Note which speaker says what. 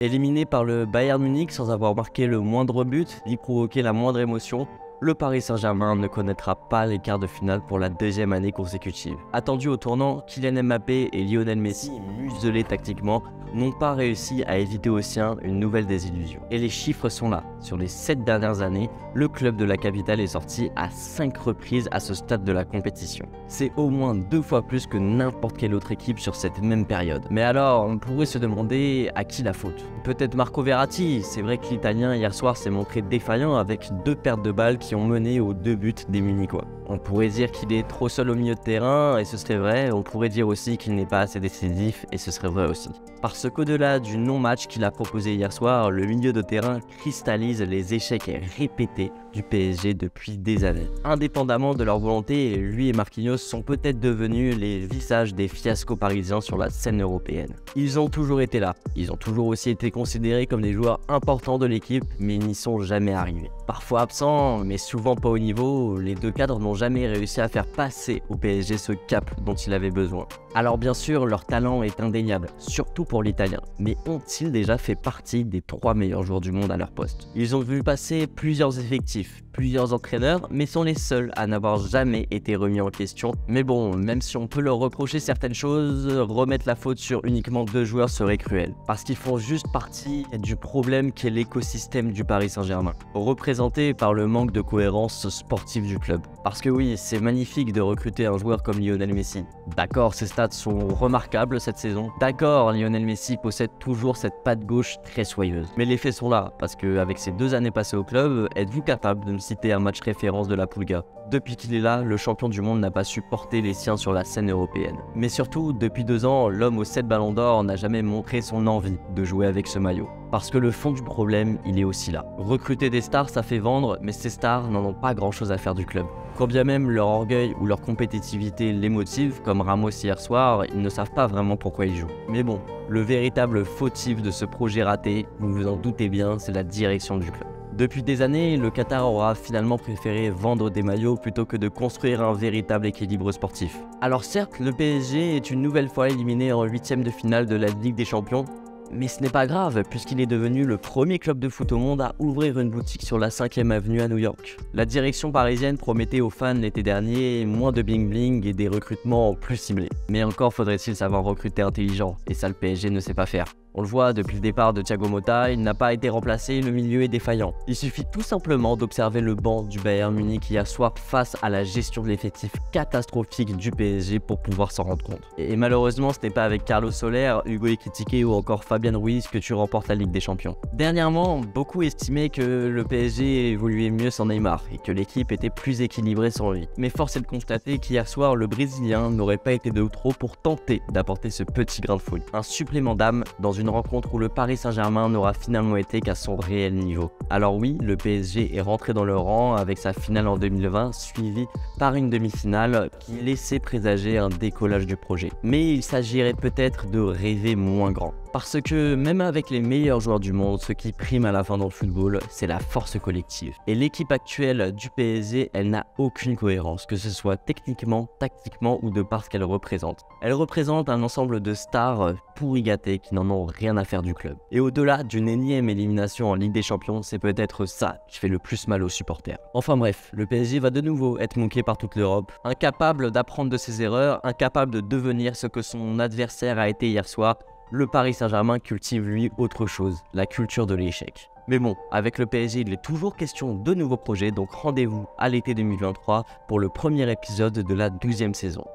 Speaker 1: Éliminé par le Bayern Munich sans avoir marqué le moindre but, ni provoqué la moindre émotion, le Paris Saint-Germain ne connaîtra pas les quarts de finale pour la deuxième année consécutive. Attendu au tournant, Kylian Mbappé et Lionel Messi, muselés tactiquement, n'ont pas réussi à éviter aux siens une nouvelle désillusion. Et les chiffres sont là. Sur les 7 dernières années, le club de la capitale est sorti à 5 reprises à ce stade de la compétition. C'est au moins 2 fois plus que n'importe quelle autre équipe sur cette même période. Mais alors, on pourrait se demander à qui la faute. Peut-être Marco Verratti. C'est vrai que l'Italien hier soir s'est montré défaillant avec 2 pertes de balles qui ont mené aux 2 buts des Munichois. On pourrait dire qu'il est trop seul au milieu de terrain, et ce serait vrai. On pourrait dire aussi qu'il n'est pas assez décisif, et ce serait vrai aussi. Parce qu'au-delà du non-match qu'il a proposé hier soir, le milieu de terrain cristallise les échecs répétés du PSG depuis des années. Indépendamment de leur volonté, lui et Marquinhos sont peut-être devenus les visages des fiascos parisiens sur la scène européenne. Ils ont toujours été là, ils ont toujours aussi été considérés comme des joueurs importants de l'équipe, mais ils n'y sont jamais arrivés. Parfois absents, mais souvent pas au niveau, les deux cadres n'ont jamais réussi à faire passer au PSG ce cap dont il avait besoin. Alors bien sûr, leur talent est indéniable, surtout pour l'Italien, mais ont-ils déjà fait partie des 3 meilleurs joueurs du monde à leur poste? Ils ont vu passer plusieurs effectifs, plusieurs entraîneurs, mais sont les seuls à n'avoir jamais été remis en question. Mais bon, même si on peut leur reprocher certaines choses, remettre la faute sur uniquement 2 joueurs serait cruel, parce qu'ils font juste partie du problème qu'est l'écosystème du Paris Saint-Germain, représenté par le manque de cohérence sportive du club. Parce que oui, c'est magnifique de recruter un joueur comme Lionel Messi. D'accord, ses stats sont remarquables cette saison. D'accord, Lionel Messi possède toujours cette patte gauche très soyeuse. Mais les faits sont là, parce qu'avec ses 2 années passées au club, êtes-vous capable de me citer un match référence de la Pulga? Depuis qu'il est là, le champion du monde n'a pas su porter les siens sur la scène européenne. Mais surtout, depuis 2 ans, l'homme aux 7 ballons d'or n'a jamais montré son envie de jouer avec ce maillot. Parce que le fond du problème, il est aussi là. Recruter des stars, ça fait vendre, mais ces stars n'en ont pas grand-chose à faire du club. Quand bien même leur orgueil ou leur compétitivité les motive, comme Ramos hier soir, ils ne savent pas vraiment pourquoi ils jouent. Mais bon, le véritable fautif de ce projet raté, vous vous en doutez bien, c'est la direction du club. Depuis des années, le Qatar aura finalement préféré vendre des maillots plutôt que de construire un véritable équilibre sportif. Alors certes, le PSG est une nouvelle fois éliminé en 8e de finale de la Ligue des Champions, mais ce n'est pas grave, puisqu'il est devenu le premier club de foot au monde à ouvrir une boutique sur la 5e avenue à New York. La direction parisienne promettait aux fans l'été dernier moins de bling-bling et des recrutements plus ciblés. Mais encore faudrait-il savoir recruter intelligent, et ça le PSG ne sait pas faire. On le voit depuis le départ de Thiago Motta, il n'a pas été remplacé, le milieu est défaillant. Il suffit tout simplement d'observer le banc du Bayern Munich hier soir face à la gestion de l'effectif catastrophique du PSG pour pouvoir s'en rendre compte. Et malheureusement, ce n'est pas avec Carlos Soler, Hugo Ekitike ou encore Fabien Ruiz que tu remportes la Ligue des Champions. Dernièrement, beaucoup estimaient que le PSG évoluait mieux sans Neymar et que l'équipe était plus équilibrée sans lui. Mais force est de constater qu'hier soir, le Brésilien n'aurait pas été de trop pour tenter d'apporter ce petit grain de folie. Un supplément d'âme dans une rencontre où le Paris Saint-Germain n'aura finalement été qu'à son réel niveau. Alors oui, le PSG est rentré dans le rang avec sa finale en 2020, suivie par une demi-finale qui laissait présager un décollage du projet. Mais il s'agirait peut-être de rêver moins grand. Parce que même avec les meilleurs joueurs du monde, ce qui prime à la fin dans le football, c'est la force collective. Et l'équipe actuelle du PSG, elle n'a aucune cohérence, que ce soit techniquement, tactiquement ou de par ce qu'elle représente. Elle représente un ensemble de stars pourri gâtés qui n'en ont rien à faire du club. Et au-delà d'une énième élimination en Ligue des Champions, c'est peut-être ça qui fait le plus mal aux supporters. Enfin bref, le PSG va de nouveau être moqué par toute l'Europe, incapable d'apprendre de ses erreurs, incapable de devenir ce que son adversaire a été hier soir. Le Paris Saint-Germain cultive lui autre chose, la culture de l'échec. Mais bon, avec le PSG, il est toujours question de nouveaux projets, donc rendez-vous à l'été 2023 pour le premier épisode de la 12e saison.